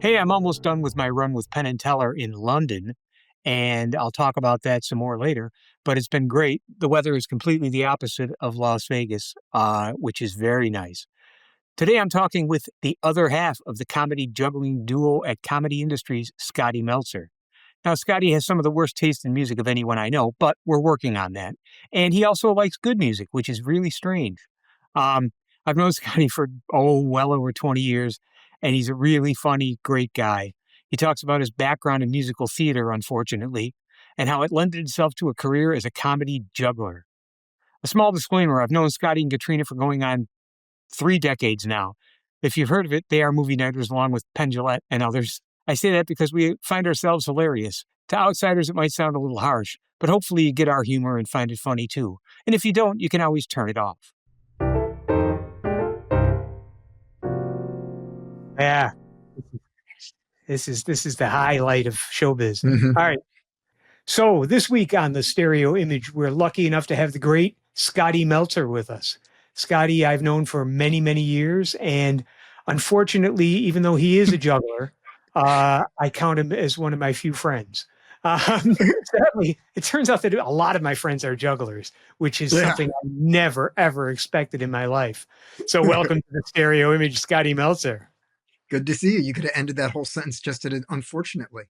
Hey, I'm almost done with my run with Penn and Teller in London, and I'll talk about that some more later. But it's been great. The weather is completely the opposite of Las Vegas, which is very nice. Today, I'm talking with the other half of the comedy juggling duo at Comedy Industries, Scotty Meltzer. Now, Scotty has some of the worst taste in music of anyone I know, but we're working on that. And he also likes good music, which is really strange. Um, I've known Scotty for, well over 20 years, and he's a really funny, great guy. He talks about his background in musical theater, unfortunately, and how it lended itself to a career as a comedy juggler. A small disclaimer, I've known Scotty and Katrina for going on 3 decades now. If you've heard of it, they are movie nighters along with Penn and others. I say that because we find ourselves hilarious. To outsiders, it might sound a little harsh, but hopefully you get our humor and find it funny too. And if you don't, you can always turn it off. Yeah, this is the highlight of showbiz. Hmm. All right. So this week on the Stereo Image, we're lucky enough to have the great Scotty Meltzer with us. Scotty, I've known for many, many years, and unfortunately, even though he is a juggler, I count him as one of my few friends. Sadly, it turns out that a lot of my friends are jugglers, which is Yeah. something I never, ever expected in my life. So welcome to the Stereo Image, Scotty Meltzer. Good to see you. You could have ended that whole sentence just at it, unfortunately.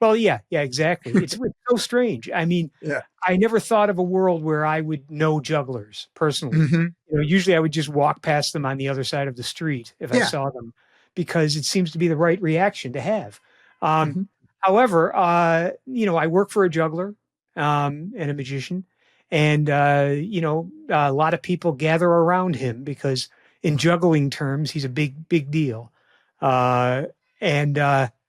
Well, yeah, exactly. It's so strange. I mean, Yeah. I never thought of a world where I would know jugglers personally. Hmm. Usually I would just walk past them on the other side of the street if I Yeah. saw them, because it seems to be the right reaction to have. Um, Hmm. however, I work for a juggler and a magician, and a lot of people gather around him because, in juggling terms, he's a big, big deal. And I've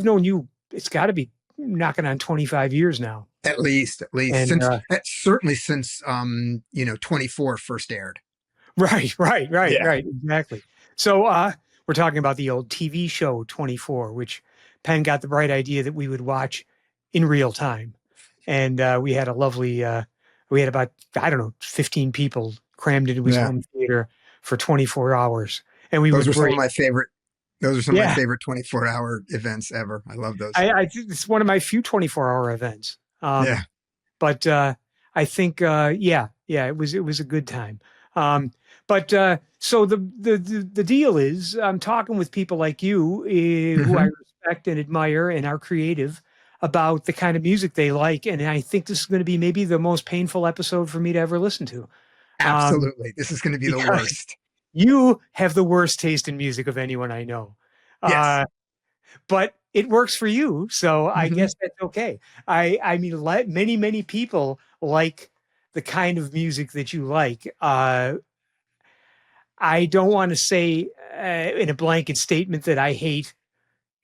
known you, it's got to be knocking on 25 years now. At least And since certainly since 24 first aired. Yeah. right, exactly. So we're talking about the old TV show 24, which Penn got the bright idea that we would watch in real time. And we had a lovely we had about, I don't know, 15 people crammed into his Yeah. home theater for 24 hours, and we Those would were some of break. my favorite. Those are some of my Yeah, favorite 24-hour events ever. I love those. I think it's one of my few 24-hour events. Yeah. But I think, yeah, it was a good time. But so the deal is, I'm talking with people like you, who I Hmm. respect and admire and are creative, about the kind of music they like, and I think this is going to be maybe the most painful episode for me to ever listen to, um, Absolutely. This is going to be the because worst. you have the worst taste in music of anyone I know. Yes. Uh, but it works for you, so I Hmm. guess that's okay. I mean, many people like the kind of music that you like. I don't want to say in a blanket statement that I hate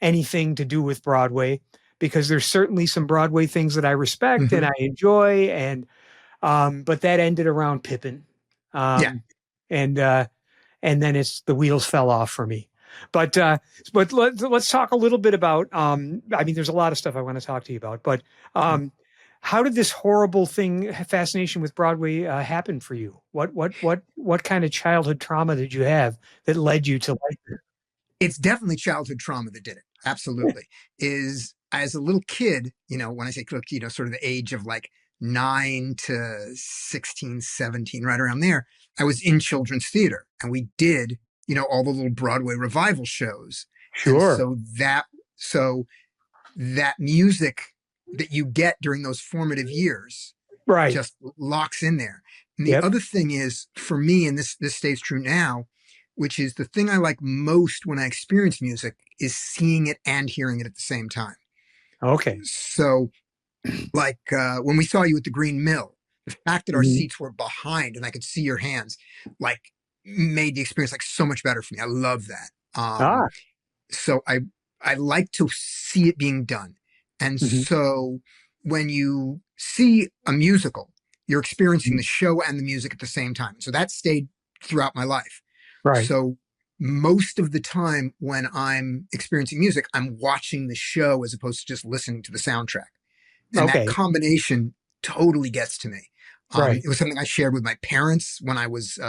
anything to do with Broadway, because there's certainly some Broadway things that I respect and Hmm. I enjoy, and but that ended around Pippin, Yeah. um, and and then it's the wheels fell off for me. But let's talk a little bit about. I mean, there's a lot of stuff I want to talk to you about, but um, how did this horrible thing, fascination with Broadway, happen for you? What kind of childhood trauma did you have that led you to like it? It's definitely childhood trauma that did it. Absolutely. Is as a little kid, when I say little, sort of the age of like 9 to 16, 17, right around there, I was in children's theater and we did, all the little Broadway revival shows. And Sure. so that music that you get during those formative years Right. just locks in there. And the Yep. other thing is for me, and this stays true now, which is the thing I like most when I experience music is seeing it and hearing it at the same time. Okay. So, like when we saw you at the Green Mill, the fact that our Mhm. seats were behind and I could see your hands, like, made the experience like so much better for me. I love that. Ah. So I like to see it being done. And Mhm. so when you see a musical, you're experiencing Mhm. the show and the music at the same time. So that stayed throughout my life. Right. So most of the time when I'm experiencing music, I'm watching the show as opposed to just listening to the soundtrack. And that Okay. combination totally gets to me. Right. It was something I shared with my parents when I was,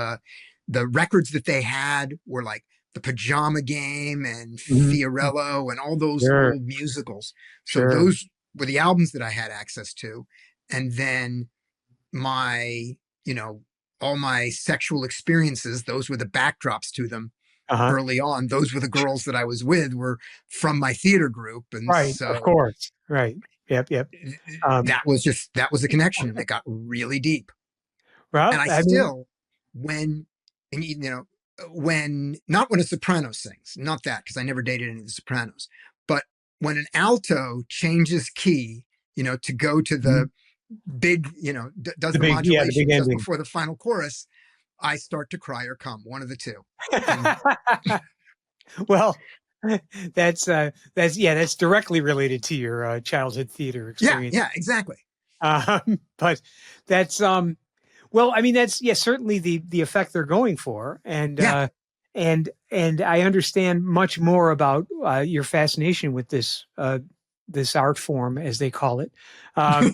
the records that they had were like the Pajama Game and Mhm. Fiorello and all those Sure, old musicals. So sure. those were the albums that I had access to. And then my, you know, all my sexual experiences, those were the backdrops to them Uh-huh. early on. Those were the girls that I was with were from my theater group. And Right, of so course. Right. Yep, yep. Um, that was a connection and it got really deep. And well, I I mean, still, when, and you know, when, not when a soprano sings, not that, because I never dated any of the sopranos, but when an alto changes key, to go to mhm, the big, does the the big yeah, the modulation big just ending. before the final chorus, I start to cry or come, one of the two. And Well, that's yeah, that's directly related to your, childhood theater yeah, experience. yeah, exactly. But that's, well, I mean, that's yeah, certainly the effect they're going for, Yeah. and I understand much more about, your fascination with this art form, as they call it. Um,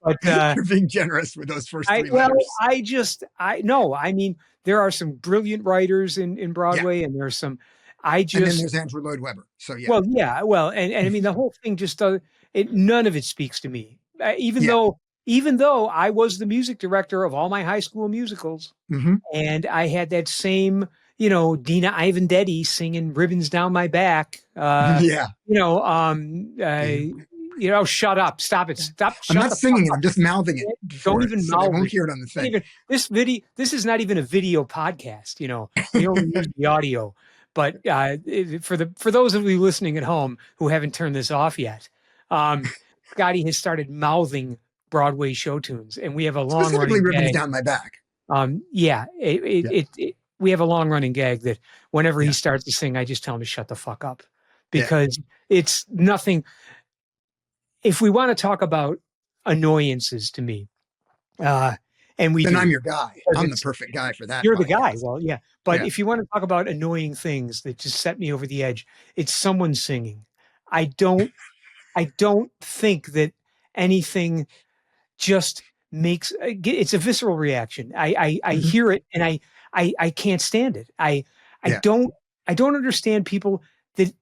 but, You're being generous with those first I three well, letters. I just I no, I mean, there are some brilliant writers in Yeah. Broadway, and there's some I And then just there's Andrew Lloyd Webber. So yeah. well, yeah, well, and I mean, the whole thing just does it none of it speaks to me. Even Yeah. though even though I was the music director of all my high school musicals, Hmm. and I had that same, Dina Ivandetti singing "Ribbons Down My Back," Yeah. you know, um, uh, shut up, stop it, stop, I'm shut not the fuck singing it. up. I'm just mouthing it Don't for it. even So they mouth won't it. hear it on the Not thing. even this is not even a video podcast, we only use the audio. But for those of you listening at home who haven't turned this off yet, Scotty has started mouthing Broadway show tunes, and we have a long Specifically running ribbons gag. down my back. Yeah, Yeah. we have a long running gag that whenever he Yeah. starts to sing, I just tell him to shut the fuck up, Yeah. because it's nothing. If we want to talk about annoyances to me, uh, and we Then I'm do, your guy. because I'm the it's perfect guy for that you're the guy. podcast. Well, yeah, but Yeah. if you want to talk about annoying things that just set me over the edge, it's someone singing. I don't I don't think that anything just makes it's a visceral reaction. I Hmm. hear it and I can't stand it. I Yeah. don't I don't understand people that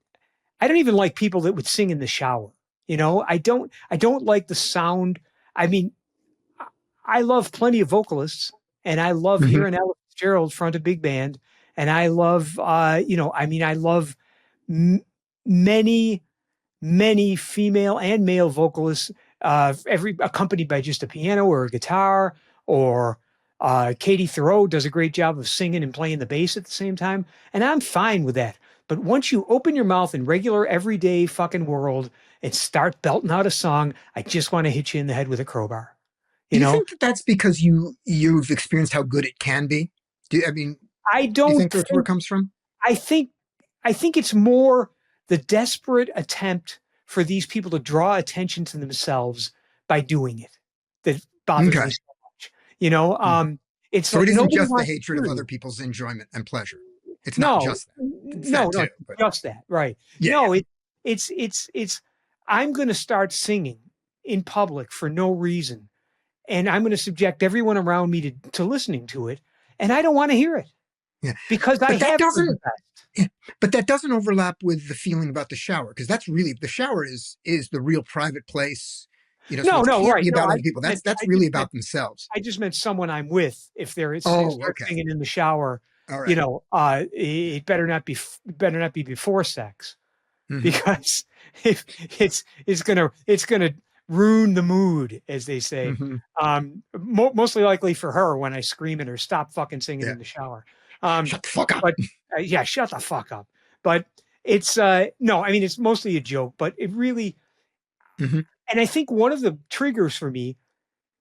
I don't even like people that would sing in the shower. I don't like the sound. I mean, I love plenty of vocalists, and I love Hmm. hearing Ella Fitzgerald front a big band, and I love, I mean, I love m- many, many female and male vocalists, every accompanied by just a piano or a guitar, or Katie Thoreau does a great job of singing and playing the bass at the same time, and I'm fine with that. But once you open your mouth in regular, everyday fucking world and start belting out a song, I just want to hit you in the head with a crowbar. Do You you know, think that that's because you've experienced how good it can be? I mean, I do you don't think that's where it think comes from? I think I think it's more the desperate attempt for these people to draw attention to themselves by doing it that bothers me Okay. so much. You know, Hmm. it's So it like isn't nobody just the wants to hatred of hear other you. people's enjoyment and pleasure. It's not No, just that. It's no, that no, too. But just that, right? yeah, No, it's. I'm going to start singing in public for no reason, and I'm going to subject everyone around me to listening to it, and I don't want to hear it yeah. because I But that have heard the doesn't. best. Yeah, but that doesn't overlap with the feeling about the shower because that's really the shower is the real private place. So No, it no, can't right. be No, about other people. That's really about themselves. I just meant someone I'm with. If there is Oh, start okay. singing in the shower, All right. it better not be before sex, Hmm. because if it's gonna ruin the mood, as they say. Hmm. Mostly likely for her when I scream at her, stop fucking singing Yeah. in the shower. Um, Shut the fuck up. but yeah, shut the fuck up. But it's no, I mean it's mostly a joke, but it really, Hmm. and I think one of the triggers for me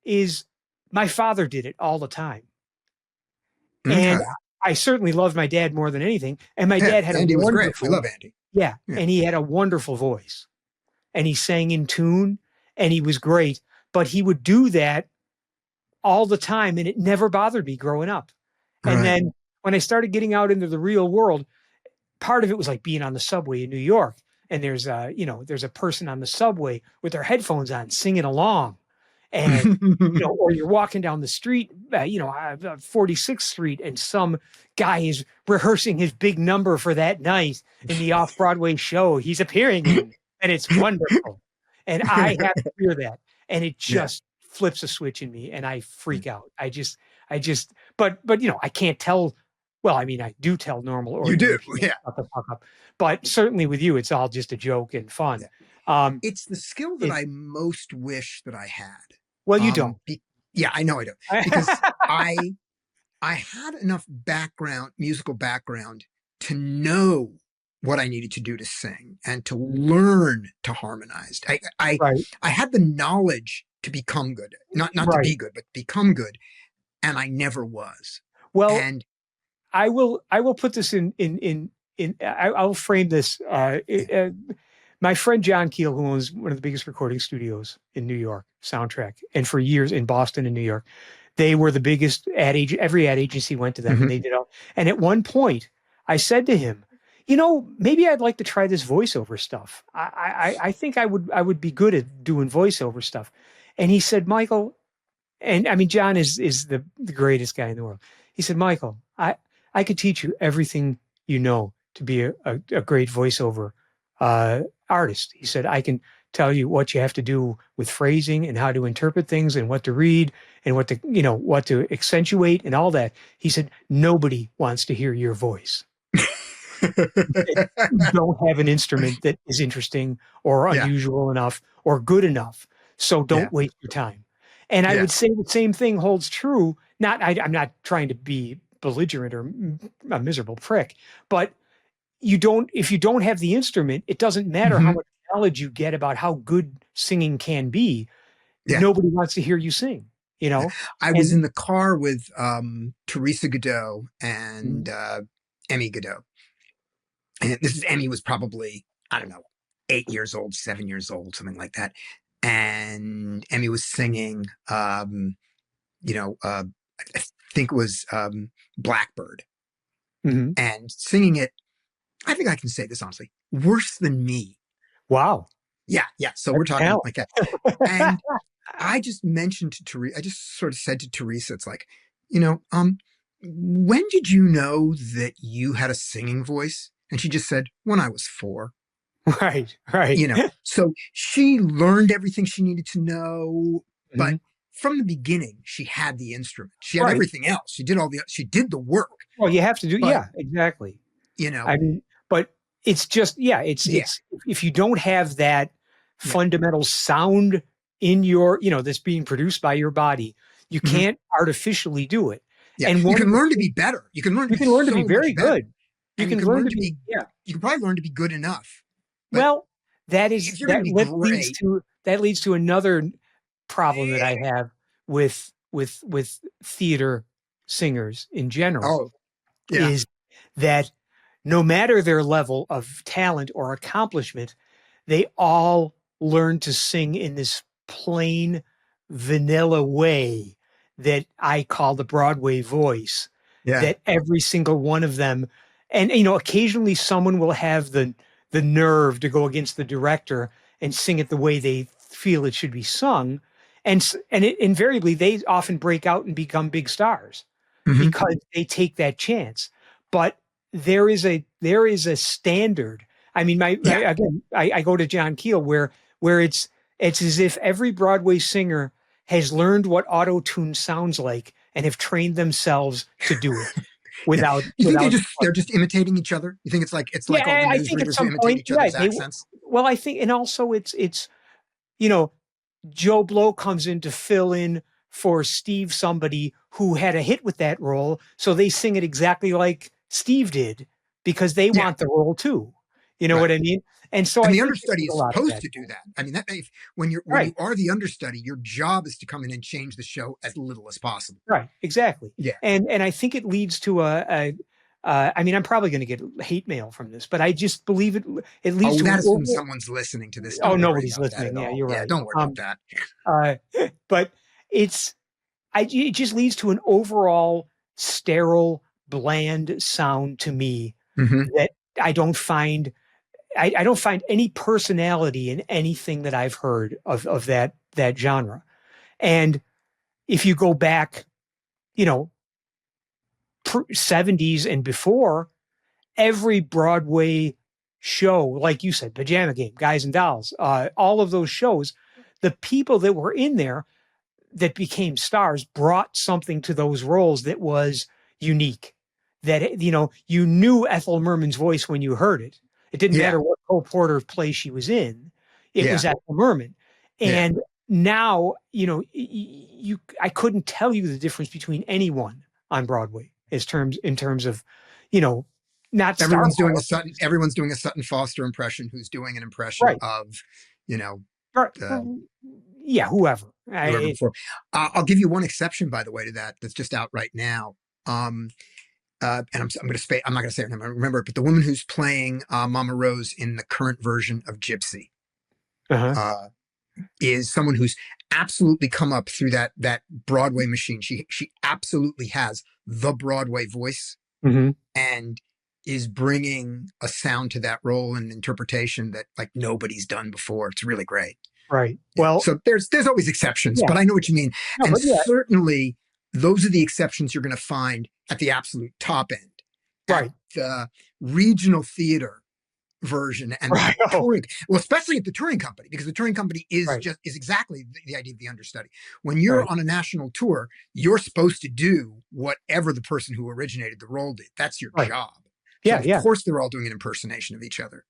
is my father did it all the time. And Okay. I certainly loved my dad more than anything. And my Yeah, dad had a Andy was great. We wonderful, love Andy. yeah, Yeah. and he had a wonderful voice, and he sang in tune, and he was great. But he would do that all the time, and it never bothered me growing up. And Right. then when I started getting out into the real world, part of it was like being on the subway in New York, and there's a person on the subway with their headphones on singing along, and or you're walking down the street, 46th Street, and some guy is rehearsing his big number for that night in the off-Broadway show he's appearing in, and it's wonderful. And I have to hear that, and it Yeah. just flips a switch in me, and I freak out. But I can't tell. Well, I mean, I do tell normal, You do. ordinary people Yeah. shut the fuck up, but certainly with you, it's all just a joke and fun. Yeah. Um, It's the skill that it I most wish that I had. well, you don't. Yeah, I know I don't, because I had enough musical background, to know what I needed to do to sing and to learn to harmonize. Right, I had the knowledge to become good, not to right. be good, but become good, and I never was. Well, And I will put this I'll frame this. yeah. My friend John Keel, who owns one of the biggest recording studios in New York, Soundtrack, and for years in Boston and New York, they were the biggest ad agent. Every ad agency went to them, and Mhm. they did all. And at one point, I said to him, maybe I'd like to try this voiceover stuff. I think I would be good at doing voiceover stuff. And he said, Michael, and I mean, John is the greatest guy in the world. He said, Michael, I could teach you everything you know to be a great voiceover artist. He said, I can tell you what you have to do with phrasing and how to interpret things and what to read and what to accentuate and all that. He said, nobody wants to hear your voice. You don't have an instrument that is interesting or Yeah. unusual enough or good enough. So Yeah. don't waste your time. And I Yeah. would say the same thing holds true. I'm not trying to be belligerent or a miserable prick, but if you don't have the instrument, it doesn't matter how Mhm. much knowledge you get about how good singing can be. Yeah. Nobody wants to hear you sing, you know? I was And in the car with Teresa Godot and Mhm. Emmy Godot. And Emmy was probably, I don't know, 8 years old, 7 years old, something like that. And Emmy was singing, you know, I think it was Blackbird, Mhm. and singing it. I think I can say this honestly, worse than me. Wow, Yeah, yeah. So we're that's talking talent. like that. And I just mentioned to Teresa, I just sort of said to Teresa, it's like, you know, when did you know that you had a singing voice? And she just said, when I was 4. Right, right. So she learned everything she needed to know, but Mhm. from the beginning, she had the instrument. She had Right. everything else. She did the work, Well, you have to do, but yeah, exactly. you know, I mean, but it's just, yeah, yeah, it's if you don't have that yeah, fundamental sound in that's being produced by your body, you mhm, can't artificially do it. yeah. And You one of can the learn to things be better. You can learn to you be can learn to be so very much better, good. You and you can can learn learn to to be, be. yeah. You can probably learn to be good enough, but Well, if you're going to be great, that leads to another problem that I have with theater singers in general oh yeah, is that no matter their level of talent or accomplishment, they all learn to sing in this plain, vanilla way that I call the Broadway voice. yeah, That every single one of them, and occasionally someone will have the nerve to go against the director and sing it the way they feel it should be sung, invariably they often break out and become big stars hmm, because they take that chance. But there is a standard. I mean, yeah. I go to John Keel where it's as if every Broadway singer has learned what auto tune sounds like and have trained themselves to do it Yeah. without You think without. they're just imitating each other? You think it's Yeah, like all the I think at newsreaders who some imitate point, each yeah, other's accents? well, I think, and also you know, Joe Blow comes in to fill in for Steve, somebody who had a hit with that role. So they sing it exactly like Steve did because they Yeah, want the role too. You know right. what I mean? And so And I the think understudy there's a is lot of supposed that. to do that. I mean, that if, when you Right, are the understudy, your job is to come in and change the show as little as possible. right, exactly. Yeah. And I think it leads to I mean, I'm probably going to get hate mail from this, but I just believe it leads Oh, to an that is when over. someone's listening to this. Oh, Don't worry nobody's about that at listening. Yeah, all. you're Yeah, right. don't worry about that. Uh, but it's it just leads to an overall sterile, bland sound to me Hmm. that I don't find. I don't find any personality in anything that I've heard of that genre. And if you go back, you know, 70s and before, every Broadway show, like you said, Pajama Game, Guys and Dolls, all of those shows, the people that were in there that became stars brought something to those roles that was unique. That, you knew Ethel Merman's voice when you heard it. It didn't Yeah, matter what Cole Porter play she was in. It yeah, was Ethel Merman. yeah. And now, I couldn't tell you the difference between anyone on Broadway in terms of, you know, not star power. Everyone's doing a Sutton Foster impression who's doing an impression Right. of, you know, Right. the Yeah, whoever. whoever before. I'll give you one exception, by the way, to that that's just out right now. Um, and I'm going to say I'm not going to say her name. I don't remember it, but the woman who's playing Mama Rose in the current version of Gypsy Uh-huh. uh, is someone who's absolutely come up through that Broadway machine. She absolutely has the Broadway voice Hmm. and is bringing a sound to that role and interpretation that like nobody's done before. It's really great. Right. Yeah. Well, So there's always exceptions, yeah. but I know what you mean. No, And but yeah. certainly those are the exceptions you're going to find at the absolute top end. At Right. the regional theater version and the Right. Oh, touring, well, especially at the touring company, because the touring company right. is exactly the idea of the understudy. When you're Right. on a national tour, you're supposed to do whatever the person who originated the role did. That's your Right. job. So Yeah. of Yeah. course they're all doing an impersonation of each other.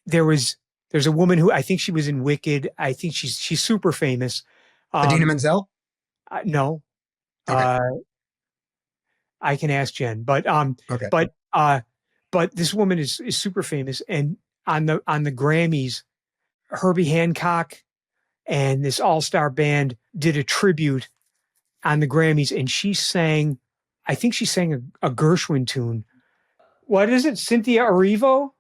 There was there's a woman who I think she was in Wicked. I think she's super famous. Adina Um, Menzel. no, Okay. uh, I can ask Jen, Okay. but uh, but this woman is super famous, and on the Grammys, Herbie Hancock and this all star band did a tribute on the Grammys, and she sang, I think she sang a Gershwin tune. What is it? Cynthia Erivo.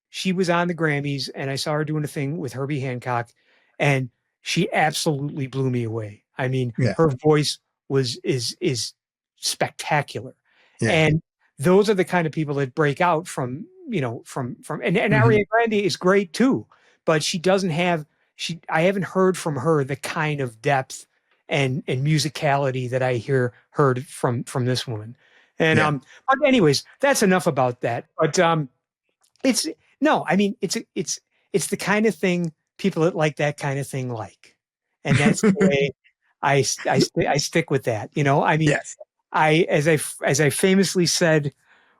She was on the Grammys, and I saw her doing a thing with Herbie Hancock, and she absolutely blew me away. I mean, Yeah. her voice is spectacular, Yeah. and those are the kind of people that break out from and Mm-hmm. Ariana Grande is great too, but she doesn't have she I haven't heard from her the kind of depth and musicality that I heard from this woman. And Yeah. but anyways, that's enough about that. But it's no, I mean it's the kind of thing people that like that kind of thing like, and that's the way I stick with that. I mean, Yes. as I famously said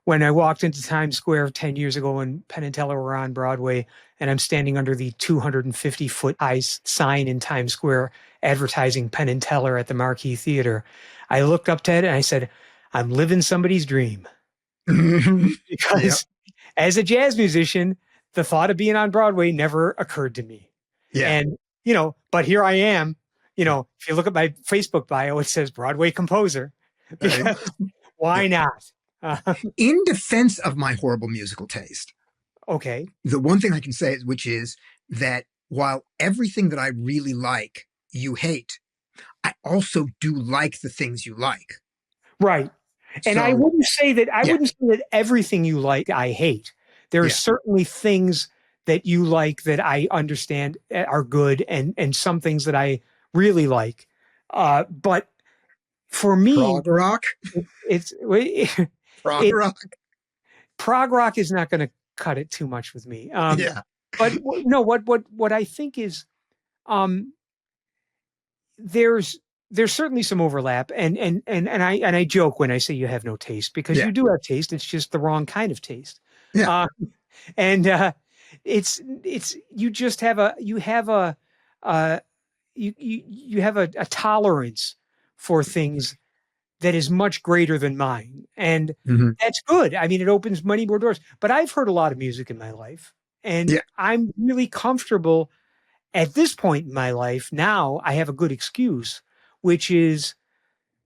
when I walked into Times Square 10 years ago when Penn and Teller were on Broadway, and I'm standing under the 250-foot high sign in Times Square advertising Penn and Teller at the Marquis Theater. I looked up to it and I said, I'm living somebody's dream. Yep. Because as a jazz musician, the thought of being on Broadway never occurred to me. Yeah. And, but here I am. If you look at my Facebook bio, it says Broadway composer Right. because why not? In defense of my horrible musical taste, Okay. the one thing I can say, which is that while everything that I really like you hate, I also do like the things you like. Right. And I So wouldn't say that yeah, everything you like I hate. There are yeah, certainly things that you like that I understand are good, and some things that I really like. But for me, prog rock, it's prog it rock. prog rock is not going to cut it too much with me. Yeah. But no, what I think is, um, there's certainly some overlap, and I joke when I say you have no taste, because Yeah. you do have taste. It's just the wrong kind of taste. Yeah. Uh, and it's you just have uh, you have a tolerance for things that is much greater than mine, and Hmm. that's good. I mean, it opens many more doors. But I've heard a lot of music in my life, and Yeah. I'm really comfortable at this point in my life. Now I have a good excuse, which is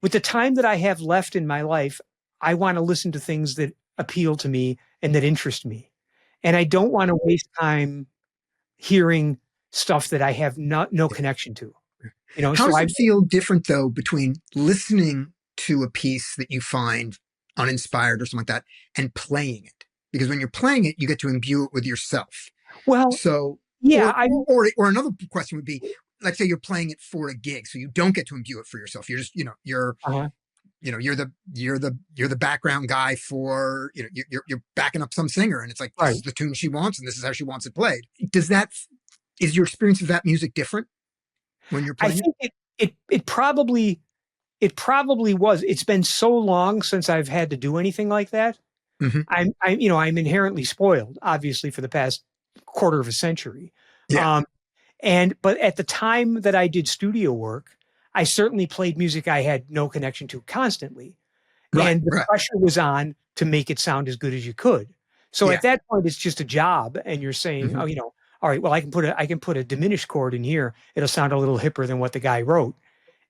with the time that I have left in my life, I want to listen to things that appeal to me and that interest me. And I don't want to waste time hearing stuff that I have no Yeah. connection to. How So does I it feel different though between listening to a piece that you find uninspired or something like that and playing it? Because when you're playing it, you get to imbue it with yourself. well, So, yeah, I or another question would be, let's say you're playing it for a gig, so you don't get to imbue it for yourself. You're just, Uh-huh. you're the background guy for, you're backing up some singer, and it's like this Right. is the tune she wants, and this is how she wants it played. Does that is your experience of that music different when you're I playing it? think it probably was. It's been so long since I've had to do anything like that. Hmm. I'm inherently spoiled, obviously, for the past quarter of a century. Yeah. Um, but at the time that I did studio work, I certainly played music I had no connection to constantly. Right. And the Right. pressure was on to make it sound as good as you could. So at Yeah. that point, it's just a job, and you're saying, Hmm. oh, all right, well, I can put a diminished chord in here. It'll sound a little hipper than what the guy wrote,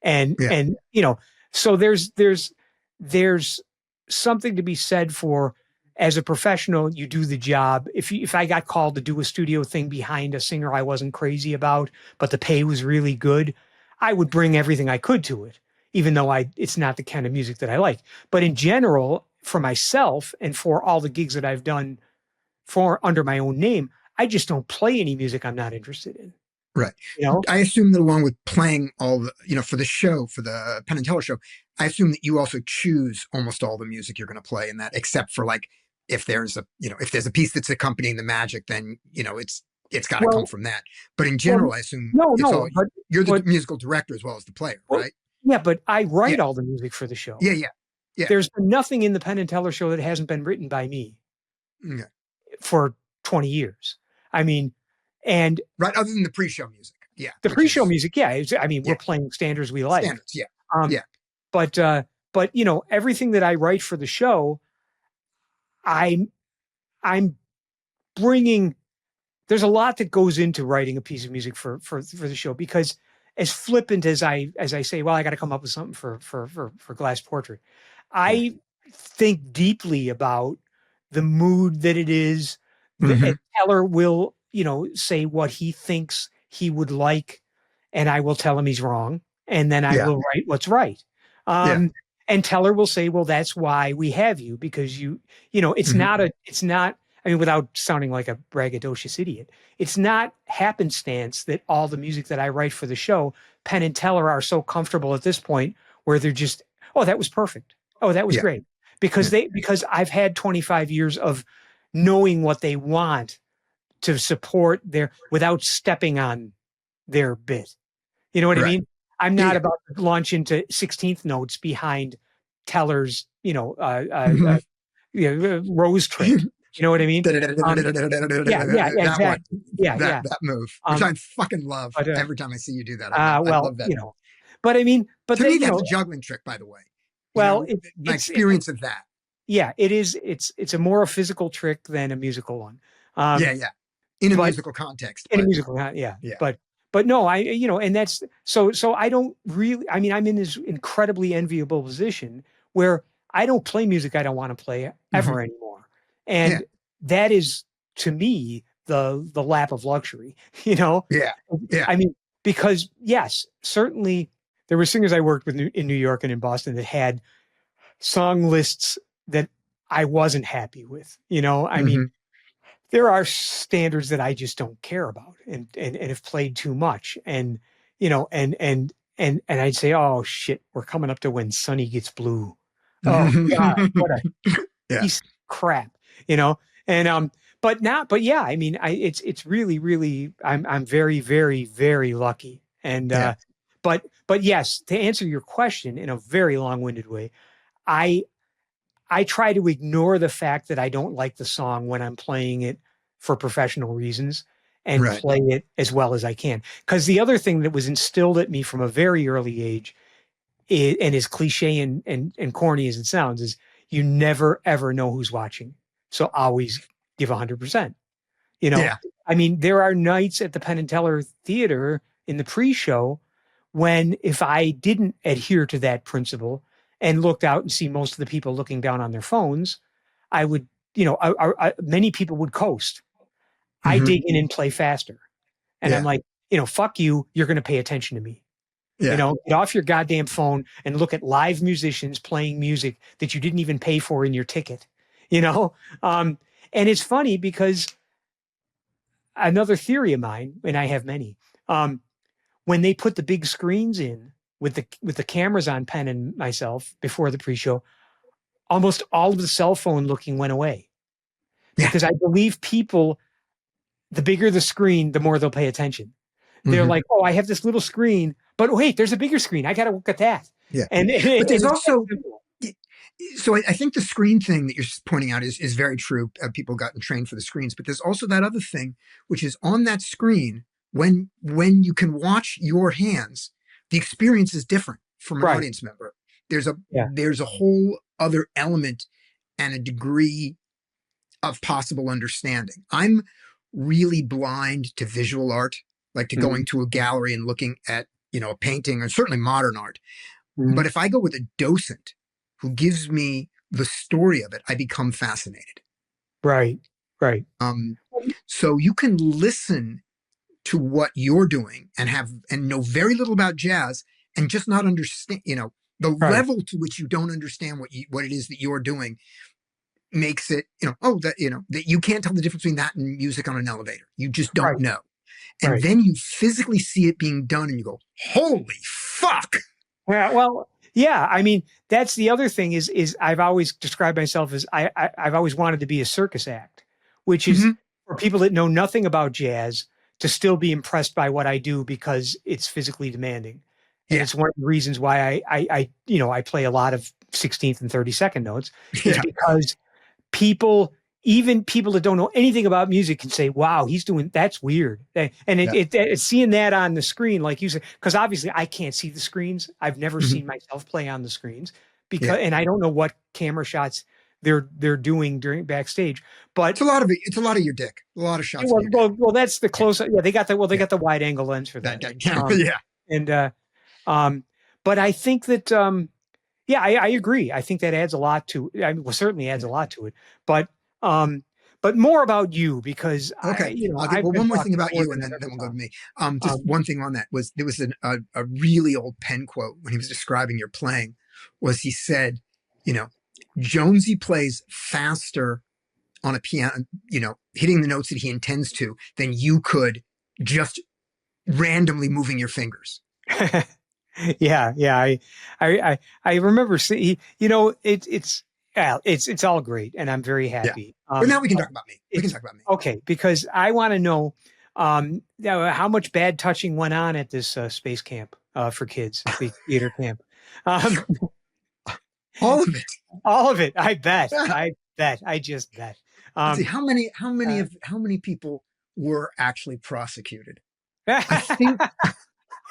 and Yeah. and you know, so there's something to be said for, as a professional, you do the job. If I got called to do a studio thing behind a singer I wasn't crazy about, but the pay was really good, I would bring everything I could to it, even though it's not the kind of music that I like. But in general, for myself and for all the gigs that I've done for under my own name, I just don't play any music I'm not interested in. Right. You know? I assume that along with playing all the, for the show, for the Penn and Teller show, I assume that you also choose almost all the music you're going to play in that, except for like if there's a piece that's accompanying the magic, then it's got to come Well, from that. But in well, general, I assume no, it's no, all but you're the but musical director as well as the player, well, right? yeah, but I Yeah. write all the music for the show. Yeah. Yeah. Yeah. There's been nothing in the Penn and Teller show that hasn't been written by me Yeah. for 20 years. I mean, and Right. Other than the pre-show music. Yeah. the Which pre-show is, music, yeah, we're yeah, playing standards we like. standards. Yeah. Um, Yeah. but everything that I write for the show, I'm I'm bringing. There's a lot that goes into writing a piece of music for the show, because as flippant as I say, well, I got to come up with something for Glass Portrait. Yeah. I think deeply about the mood that it is. Hmm. And Teller will, say what he thinks he would like, and I will tell him he's wrong, and then I Yeah. will write what's right. Yeah. Um, and Teller will say, well, that's why we have you, because Hmm. it's not. I mean, without sounding like a braggadocious idiot, it's not happenstance that all the music that I write for the show, Penn and Teller are so comfortable at this point where they're just, oh, that was perfect. Oh, that was Yeah. great. Because Yeah. because I've had 25 years of knowing what they want to support their without stepping on their bit. You know what I Right. mean? I'm Yeah. not Yeah. about to launch into 16th notes behind Teller's, Mhm. rose trick. You know what I mean? Um, yeah, yeah, yeah, That one, exactly. Yeah, that yeah. that move, which Um, I fucking love. but Every time I see you do that, I well, love that move. but I mean, but To they, me, that's a juggling trick, by the way. well, My experience of that. yeah, it is. It's a more a physical trick than a musical one. Yeah, Um, yeah. In a but musical context, in a but musical, yeah. yeah. But no, and that's so I don't really. I mean, I'm in this incredibly enviable position where I don't play music I don't want to play Hmm. ever anymore, Yeah, and that is to me the lap of luxury. You know, yeah, yeah. I mean, because yes, certainly there were singers I worked with in New York and in Boston that had song lists that I wasn't happy with. I mean, Hmm. there are standards that I just don't care about and have played too much. And, and I'd say, oh shit, we're coming up to When Sunny Gets Blue. Oh God, what a Yeah, piece of crap, you know? And, but yeah, I mean, it's really, really, I'm very, very, very lucky. And, yeah. but yes, to answer your question in a very long-winded way, I I try to ignore the fact that I don't like the song when I'm playing it for professional reasons, and Right. play it as well as I can. Because the other thing that was instilled at me from a very early age, and as cliche and corny as it sounds, is you never ever know who's watching. So always give 100%. You know, Yeah. I mean, there are nights at the Penn and Teller Theater in the pre-show when, if I didn't adhere to that principle and looked out and see most of the people looking down on their phones, I would, many people would coast. I Hmm. dig in and play faster. And I'm Yeah. like, fuck you. You're going to pay attention to me. Yeah. Get off your goddamn phone and look at live musicians playing music that you didn't even pay for in your ticket. You know, um, and it's funny because another theory of mine, and I have many, um, when they put the big screens in with the cameras on Penn and myself before the pre-show, almost all of the cell phone looking went away Yeah. because I believe people, the bigger the screen, the more they'll pay attention. They're Hmm. like, oh, I have this little screen, but wait, there's a bigger screen. I got to look at that. Yeah. But And there's it's that also, simple. so I think the screen thing that you're pointing out is very true. People gotten trained for the screens, but there's also that other thing, which is on that screen, when you can watch your hands, the experience is different from an Right. audience member. There's a Yeah. there's a whole other element and a degree of possible understanding. I'm really blind to visual art, like to Mhm. going to a gallery and looking at, a painting or certainly modern art. Mhm. But if I go with a docent who gives me the story of it, I become fascinated. Right. Right. Um, so you can listen to what you're doing and know very little about jazz and just not understand, the Right. level to which you don't understand what it is that you're doing makes it, that you can't tell the difference between that and music on an elevator. You just don't Right. know. And Right. then you physically see it being done and you go, holy fuck. Yeah, well, yeah. I mean, that's the other thing is I've always described myself as I've always wanted to be a circus act, which is Mm-hmm. for people that know nothing about jazz to still be impressed by what I do because it's physically demanding. And Yeah. it's one of the reasons why I play a lot of 16th and 32nd notes is Yeah. because people, even people that don't know anything about music, can say, "Wow, he's doing that's weird." And Yeah. it's seeing that on the screen, like you said, because obviously I can't see the screens. I've never Mm-hmm. seen myself play on the screens Yeah. because, and I don't know what camera shots they're doing during backstage. But It's a lot of it. It's a lot of your dick. A lot of shots of your dick. that's the Yeah. close. Yeah, they Yeah. got the wide angle lens for that. That camera. Um, Yeah. and um, but I think that yeah, I agree. I think that adds a lot to. I mean, well, certainly adds Yeah. a lot to it. But um, but more about you because Okay. I'll get, I've well, been one more thing talking about more you than and I've then ever we'll go to talked. me. Just Um, one thing on that was there was a really old Penn quote when he was describing your playing was he said, you know, Jonesy plays faster on a piano, hitting the notes that he intends to than you could just randomly moving your fingers. yeah, yeah. I remember seeing. It's yeah, it's all great, and I'm very Yeah. happy. But now we can talk about me. We can It's talk about me. okay because I want to know how much bad touching went on at this space camp for kids, the theater camp. Um, All of it. all of it. I bet. I bet. I just bet. Let's see Um, uh, how many people were actually prosecuted. I think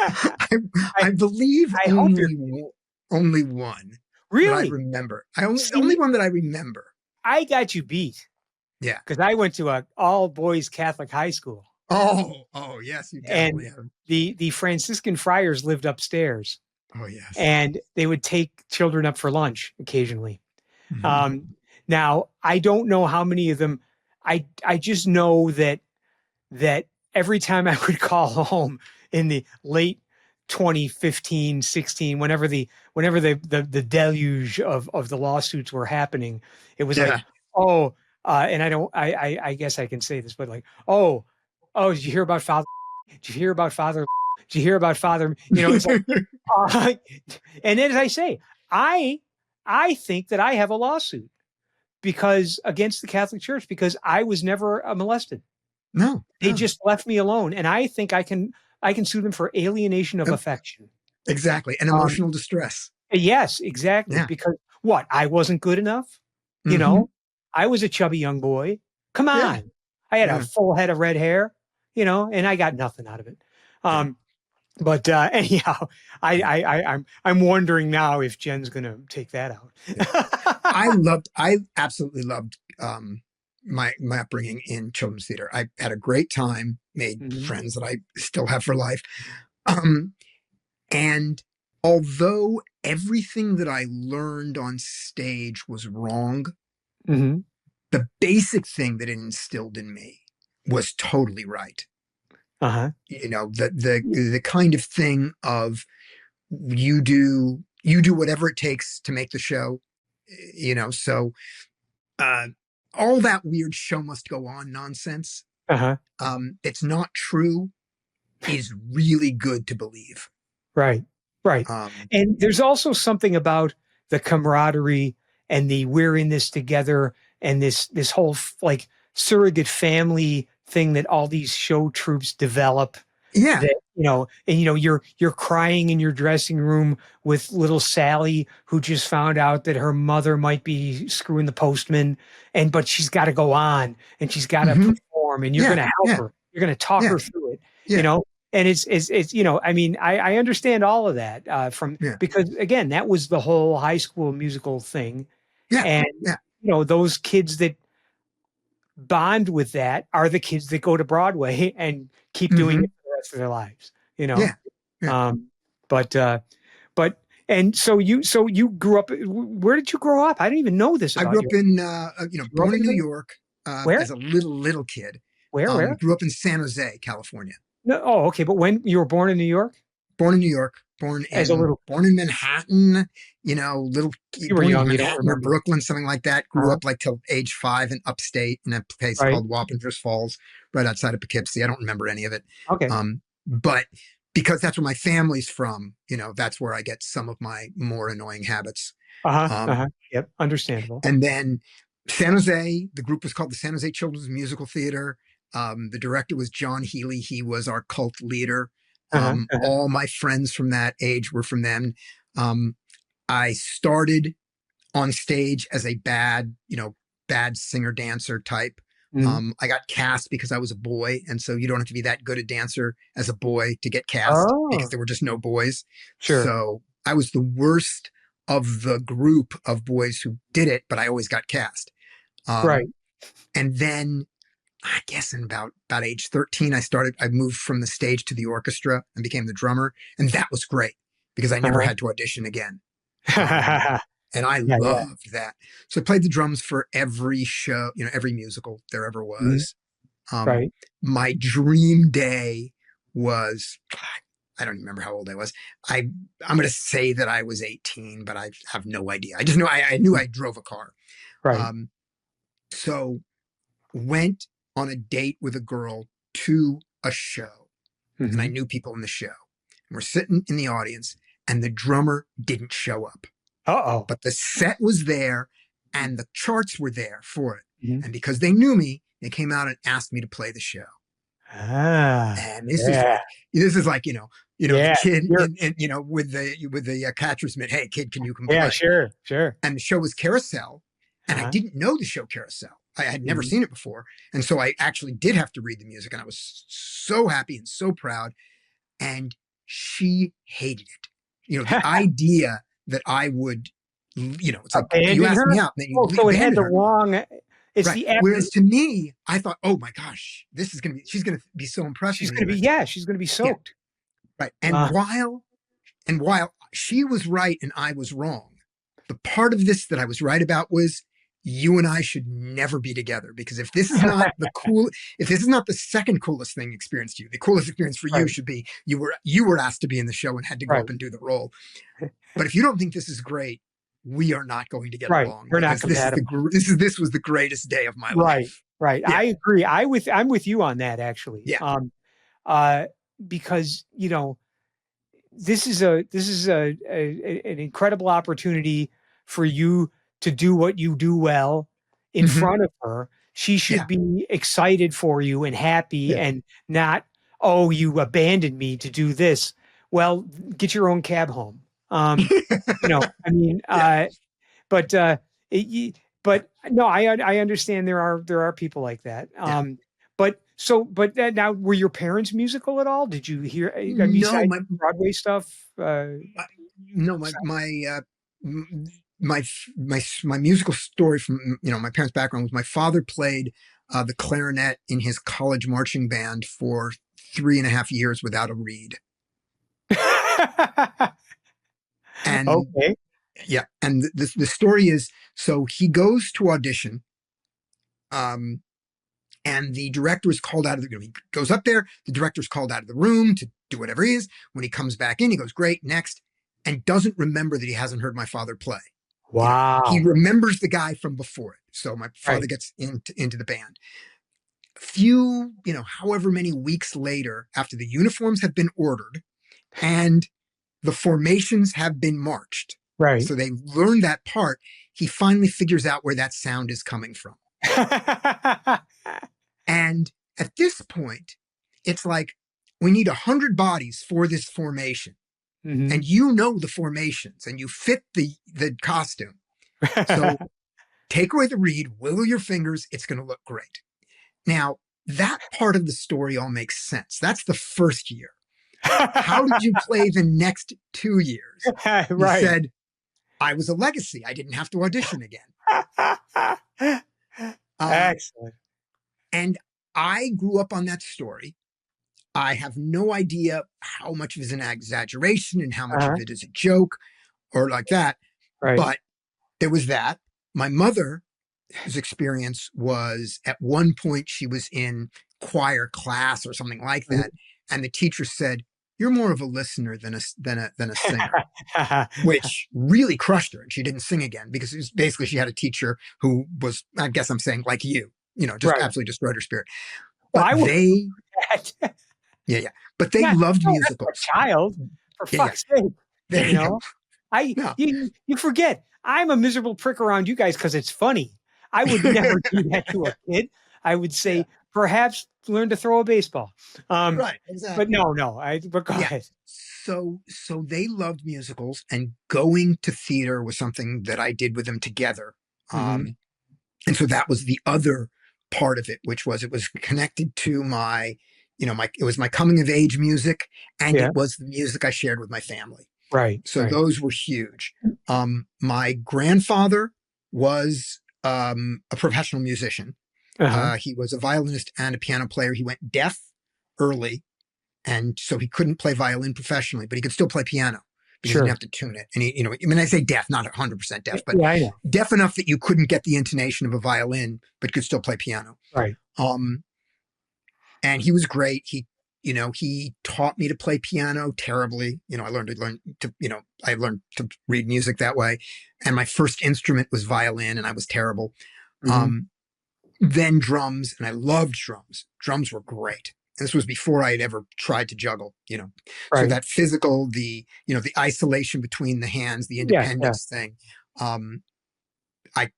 I I believe I hope you're only one that I really. remember. Only See, one that I remember. I got you beat Yeah. because I went to a all boys Catholic high school, Oh yes, you and definitely have. the Franciscan friars lived upstairs, Oh yes. and they would take children up for lunch occasionally. Hmm. Um, Now I don't know how many of them. I just know that every time I would call home in the late 2015, 16, whenever the deluge of the lawsuits were happening, it was like, Yeah. oh, and I don't I guess I can say this, but like, oh, did you hear about Father? Did you hear about Father? Did you hear about Father? It's like, uh, and as I say, I I think that I have a lawsuit because against the Catholic Church because I was never molested. No, They no. just left me alone, and I think I can sue them for alienation of Um, affection. exactly. And Um, emotional distress. yes, exactly. Yeah. Because what? I wasn't good enough. You Hmm. know, I was a chubby young boy. Come Yeah. on, I had a Yeah. full head of red hair. And I got nothing out of it. Yeah. But anyhow, Yeah. I'm wondering now if Jen's going to take that Yeah. out. I absolutely loved my upbringing in children's theater. I had a great time, made Mhm, friends that I still have for life. Um, and although everything that I learned on stage was wrong, mhm, the basic thing that it instilled in me was totally right. uh-huh. The kind of thing of you do whatever it takes to make the show. So uh, all that weird show must go on nonsense. Uh-huh. It's not true. is really good to believe. Right, right. Um, And there's also something about the camaraderie and the we're in this together and this whole like surrogate family thing that all these show troops develop yeah. that and you're crying in your dressing room with little Sally who just found out that her mother might be screwing the postman but she's got to go on and she's got to Hmm. perform and you're going Yeah. to help Yeah. her, you're going to talk Yeah. her through it, you Yeah. know and it's I mean I understand all of that from Yeah. because again that was the whole high school musical thing Yeah. and Yeah. those kids that bond with that are the kids that go to Broadway and keep doing it Hmm. for the rest of their lives, you know? Yeah. Yeah. Um, but, uh, but, and so you grew up, where did you grow up? I didn't even know this I about grew you. up in, You grew up born in in the New Bay? York Where? as a little kid. Where? Grew up in San Jose, California. No, oh, okay. But when you were born in New York Born in New York, as a little, born in Manhattan, you were born in young, you don't Manhattan or remember. Brooklyn, something like that. Grew Uh-huh. up like till age 5 in upstate in a place Right. called Wappingers Falls, right outside of Poughkeepsie. I don't remember any of it. Okay. But because that's where my family's from, that's where I get some of my more annoying habits. Uh-huh. Um, Uh-huh. Yep. Understandable. and then San Jose, the group was called the San Jose Children's Musical Theater. The director was John Healy. He was our cult leader. Uh-huh. Uh-huh. All my friends from that age were from them. Um, I started on stage as a bad singer dancer type. Mhm. I got cast because I was a boy, and so you don't have to be that good a dancer as a boy to get cast because Oh, there were just no boys. sure. So I was the worst of the group of boys who did it, but I always got cast. Right. Um, and then I guess in about age 13, I moved from the stage to the orchestra and became the drummer. And that was great because I never Uh-huh. had to audition again. Um, and I Yeah, yeah. loved that. So I played the drums for every show, every musical there ever Mhm. was. Um, Right. my dream day was, I don't remember how old I was. I'm going to say that I was 18, but I have no idea. I just know I knew I drove a car. Right. Um, so went on a date with a girl to a show, and I Mhm. knew people in the show. And we're sitting in the audience, and the drummer didn't show up, Uh-oh. but the set was there, and the charts were there for it. Mhm. And because they knew me, they came out and asked me to play the show. Ah, And yeah, this is like the yeah, kid you're in with the catcher's mitt. Hey, kid, can you come yeah, play? sure, sure. And the show was Carousel, and I Uh-huh. didn't know the show Carousel. I had never Mhm. seen it before, and so I actually did have to read the music, and I was so happy and so proud. And she hated it. The idea that I would, it's like you Abandon asked me her? out, and then Oh, you so it had abandon the her, wrong it's right? the Whereas to me, I thought, oh my gosh, she's gonna be so impressed with she's me. gonna be yeah, she's gonna be Yeah, soaked. right. Uh, And while she was right and I was wrong, the part of this that I was right about was you and I should never be together because if this is not the second coolest thing experienced to you, the coolest experience for you right, should be you were asked to be in the show and had to go up right, and do the role. But if you don't think this is great, we are not going to get right. along We're not because compatible. this was the greatest day of my Right, life. right. Yeah, I agree. I'm with you on that actually. yeah. Uh, because an incredible opportunity for you to do what you do well in Hmm. front of her. She should Yeah, be excited for you and happy yeah. and not, oh, you abandoned me to do this. Well, get your own cab home. I mean, Yeah, but but no, I understand there are people like that. yeah. But now were your parents musical at all? Did you hear No, besides Broadway stuff? my no my musical story from my parents' background was my father played the clarinet in his college marching band for 3.5 years without a reed. And Okay. yeah, and the story is, so he goes to audition, um and the director is called out of he goes up there, the director's called out of the room to do whatever he is. When he comes back in, he goes, great, next, and doesn't remember that he hasn't heard my father play. He Wow. remembers the guy from before it. So my father Right. gets into the band. few, however many weeks later, after the uniforms have been ordered and the formations have been marched, Right. so they learned that part, he finally figures out where that sound is coming from. And at this point, it's like, we need 100 bodies for this formation. Hmm. And the formations and you fit the costume. So take away the reed, wiggle your fingers, it's going to look great. Now, that part of the story all makes sense. That's the first year. How did you play the next 2 years? He Right. said, I was a legacy. I didn't have to audition again. Um, Excellent. and I grew up on that story. I have no idea how much of it is an exaggeration and how much of Uh-huh. it is a joke or like that. Right. But there was that. My mother's experience was, at one point she was in choir class or something like that, and the teacher said, "You're more of a listener than a singer," which really crushed her, and she didn't sing again because it was basically she had a teacher who was, I guess I'm saying, like just Right. absolutely destroyed her spirit. Well, But I would they, that. yeah, yeah, but they Yeah. loved No, that's for a musicals. child, for Yeah, yeah. fuck's sake. There You you go. know? I No, you forget, I'm a miserable prick around you guys because it's funny. I would never do that to a kid. I would yeah, say, "Perhaps learn to throw a baseball." Um, right, but exactly. no, but go Yeah. ahead. So they loved musicals, and going to theater was something that I did with them together. Mhm. And so that was the other part of it, which was, it was connected to it was my coming of age music, and Yeah. it was the music I shared with my family. Right, So right. those were huge. My grandfather was a professional musician. Uh-huh. He was a violinist and a piano player. He went deaf early, and so he couldn't play violin professionally, but he could still play piano because he didn't Sure. have to tune it. And I mean, I say deaf, not 100% deaf, but Yeah, I know. deaf enough that you couldn't get the intonation of a violin, but could still play piano. Right. Um, and he was great. He taught me to play piano terribly. I learned to read music that way. And my first instrument was violin, and I was terrible. Mhm. Um, then drums, and I loved drums. Drums were great. And this was before I had ever tried to juggle. So Right. that physical, the isolation between the hands, the Yeah, yeah. independence thing. I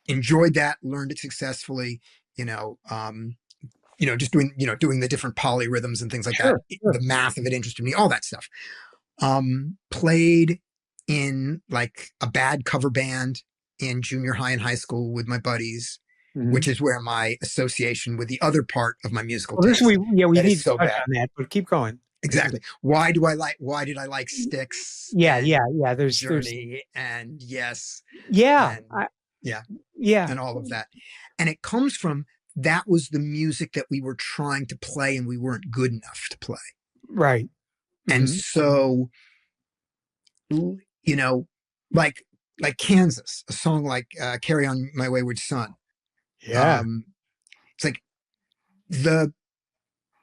enjoyed that, learned it successfully, you know, just doing the different polyrhythms and things like that. Sure, The sure. math of it interested me, all that stuff. Played in like a bad cover band in junior high and high school with my buddies, which Mhm. is where my association with the other part of my musical Well, this taste we that is need to so touch bad. on that, but keep going. This is Exactly. Why did I like Styx yeah, and yeah, yeah. There's Journey and Yes yeah, and yeah, yeah. and all of that? And it comes from, that was the music that we were trying to play and we weren't good enough to play. Right. And Mhm. so, you know, like Kansas, a song like "Carry On My Wayward Son." Yeah. Um, it's like the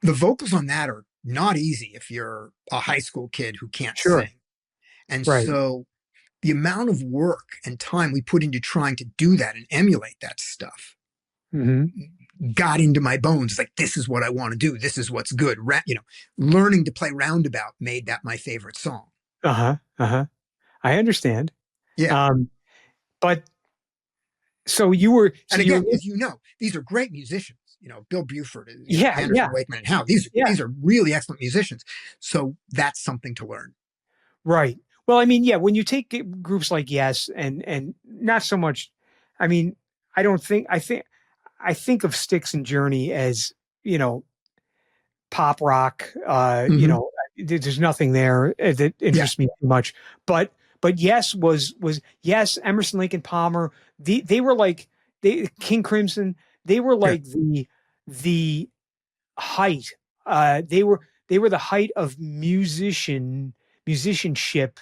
the vocals on that are not easy if you're a high school kid who can't Sure. sing. And Right. so the amount of work and time we put into trying to do that and emulate that stuff Mhm. got into my bones. Like, this is what I want to do. This is what's good. Learning to play roundabout made that my favorite song. Uh-huh. Uh-huh. I understand. Yeah. Um, but so you were And so you were again, as you know, these are great musicians. Bill Buford, yeah, Anderson, yeah, Wakeman, and Howe. These yeah. these are really excellent musicians. So that's something to learn. Right. Well, I mean, yeah, when you take groups like Yes and not so much, I mean, I don't think I think of Styx and Journey as, you know, pop rock. Mm-hmm. There's nothing there that Yeah. interests me too much. But Yes was Yes, Emerson, Lake and Palmer. They were like King Crimson. They were Yeah. like the height. They were the height of musicianship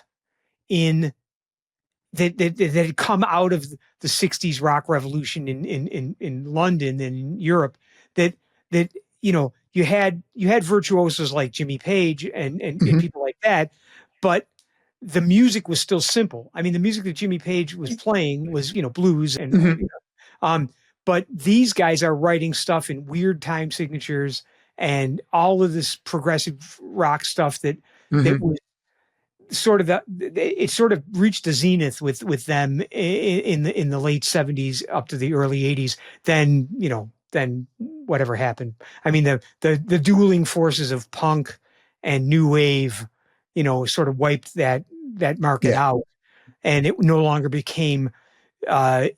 in that had come out of the 60s rock revolution in London and in Europe that that you had virtuosos like Jimmy Page and Mm-hmm. people like that, but the music was still simple. I mean, the music that Jimmy Page was playing was blues and Mm-hmm. um but these guys are writing stuff in weird time signatures and all of this progressive rock stuff that Hmm. was sort of it sort of reached the zenith with them in the late 70s up to the early 80s. Then, then whatever happened. I mean, the dueling forces of punk and new wave, sort of wiped that market Yeah, out, and it no longer became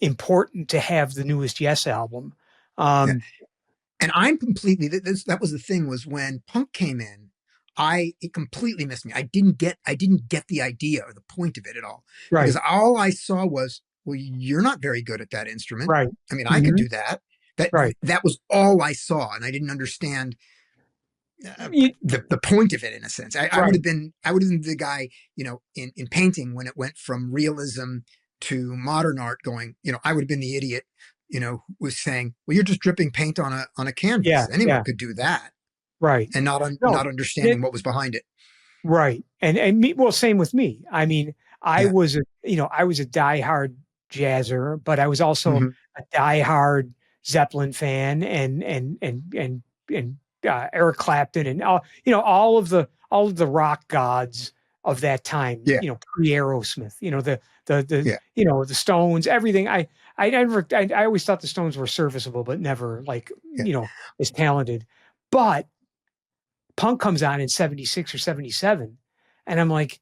important to have the newest Yes album. yeah. Um, And I'm completely that was the thing was when punk came in, it completely missed me. I didn't get the idea or the point of it at all because right, all I saw was, well, you're not very good at that instrument. right, I mean, I could hmm do that. That right. that was all I saw, and I didn't understand You- the point of it in a sense. I would right, have been the guy, in painting when it went from realism to modern art going, I would have been the idiot, who was saying, well, you're just dripping paint on a yeah, canvas. Anyone yeah, could do that, right. and No, not understanding what was behind it. right. And me, well, same with me. I mean, Yeah. I was a diehard jazzer, but I was also Hmm. a diehard Zeppelin fan and Eric Clapton and all of the rock gods of that time, Yeah. pre Aerosmith, Yeah. the Stones, everything. I always thought the Stones were serviceable, but never like, Yeah. as talented. But Punk comes on in 76 or 77. And I'm like,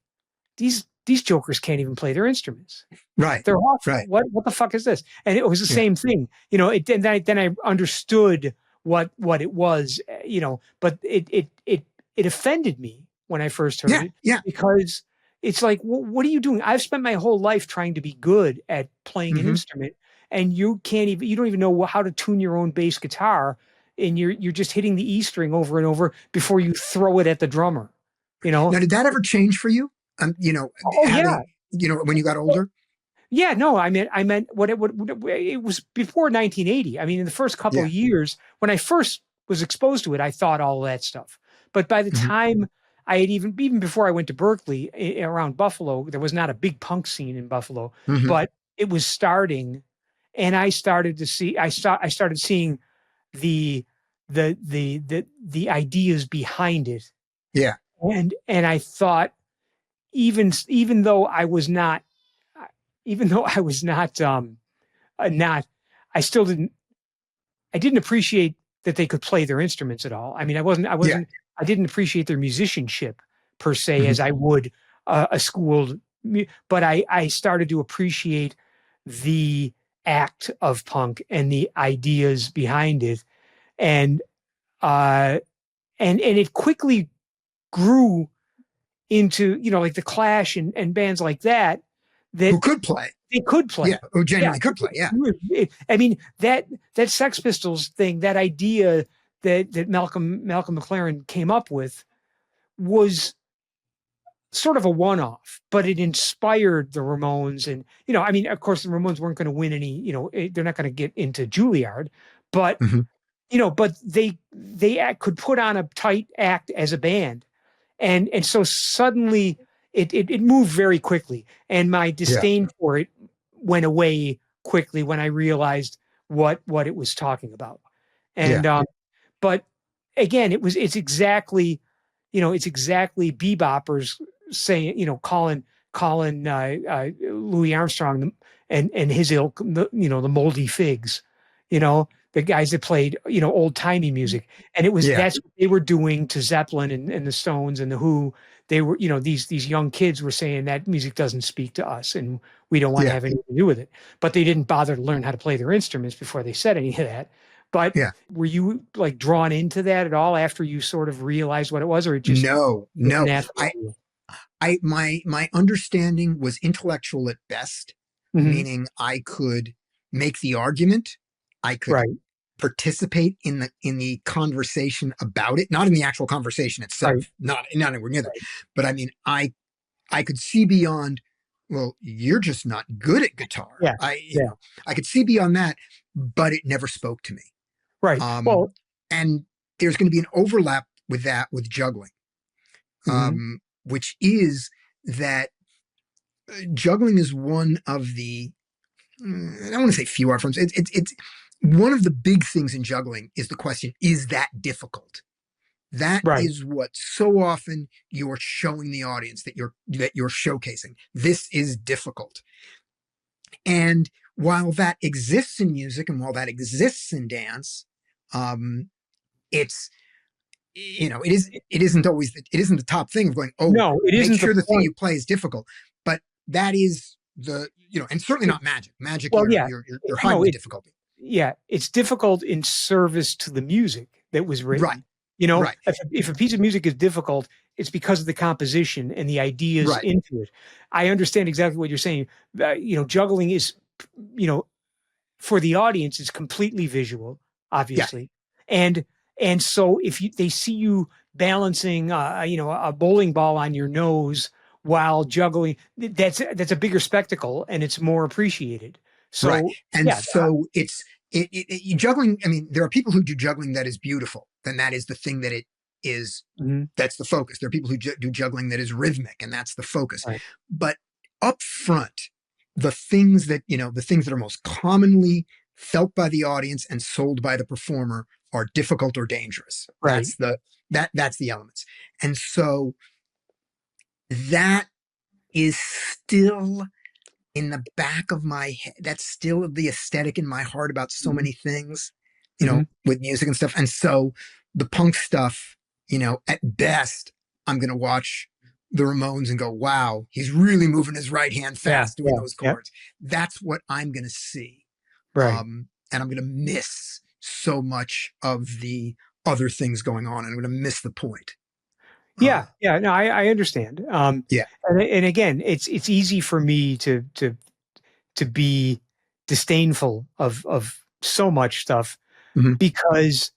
these jokers can't even play their instruments. Right. They're awful. Right. What the fuck is this? And it was the Yeah. same thing. Then I understood what it was, but it offended me when I first heard Yeah. it, Yeah. because it's like, what are you doing? I've spent my whole life trying to be good at playing an Hmm. instrument, and you don't even know how to tune your own bass guitar, and you're just hitting the E string over and over before you throw it at the drummer, you know? Now, did that ever change for you? Oh yeah. Having, when you got older. Yeah, no, I meant it was before 1980. I mean, in the first couple Yeah. of years, when I first was exposed to it, I thought all that stuff. But by the Hmm. time I had even before I went to Berkeley, around Buffalo, there was not a big punk scene in Buffalo, Hmm. but it was starting, and I started seeing the the ideas behind it, Yeah. and I thought, even though I was not, even though I was not, I still I didn't appreciate that they could play their instruments at all. I mean, Yeah. I didn't appreciate their musicianship per se Hmm. as I would a schooled, but I started to appreciate the act of punk and the ideas behind it, and uh, and it quickly grew into, like the Clash and bands like that, that Who could play? they could Yeah. play. Who Yeah. genuinely could play? Yeah. I mean, that Sex Pistols thing, that idea that Malcolm McLaren came up with, was sort of a one-off, but it inspired the Ramones. And, I mean, of course, the Ramones weren't going to win any, they're not going to get into Juilliard, but, Hmm. but could put on a tight act as a band. And so suddenly it moved very quickly, and my Yeah. disdain for it went away quickly when I realized what it was talking about. Yeah. And but again, it's exactly beboppers saying, calling Louis Armstrong and his ilk, the moldy figs, the guys that played, old timey music. And Yeah. that's what they were doing to Zeppelin and the Stones and the Who. They were, these young kids were saying that music doesn't speak to us, and we don't want to Yeah. have anything to do with it. But they didn't bother to learn how to play their instruments before they said any of that. But Yeah. were you like drawn into that at all after you sort of realized what it was, or it just No, was no. natural to you? My understanding was intellectual at best, Hmm. meaning I could make the argument, I could Right, participate in the conversation about it, not in the actual conversation right, itself, not anywhere near that. right. But I mean, I could see beyond. Well, you're just not good at guitar. Yeah, yeah, I could see beyond that, but it never spoke to me. right. Um, Well, and there's going to be an overlap with that with juggling, hmm which is that juggling is one of the, I don't want to say few art forms. one of the big things in juggling is the question, is that difficult? That Right. is what so often you're showing the audience, that you're showcasing. This is difficult. And while that exists in music and while that exists in dance, um, it's it isn't the top thing of going, oh, No, it make isn't the sure the thing point. you play is difficult. But that is and certainly It, not magic. Magic, well, yeah. you're hiding No, the it, difficulty. yeah, it's difficult in service to the music that was Right, written. You know, right, if a piece of music is difficult, it's because of the composition and the ideas right. into it. I understand exactly what you're saying. Juggling is, you know, for the audience, it's completely visual, Yeah, obviously, and and so if they see you balancing, a bowling ball on your nose while juggling, that's a bigger spectacle and it's more appreciated. right. So And yeah, so juggling. I mean, there are people who do juggling that is beautiful, and that is the thing that it is. mhm, That's the focus. There are people who do juggling that is rhythmic, and that's the focus. right, But up front, the things that are most commonly felt by the audience and sold by the performer are difficult or dangerous. right. That's the elements. And so that is still in the back of my head. That's still the aesthetic in my heart about so Mhm, many things, mhm. with music and stuff. And so the punk stuff, at best, I'm going to watch the Ramones and go, wow, he's really moving his right hand Yeah, fast doing yeah, those yeah, chords. That's what I'm going to see. right. And I'm going to miss so much of the other things going on. I'm going to miss the point. Yeah, Uh, yeah. No, I understand. yeah. And again, it's easy for me to be disdainful of so much stuff Hmm. because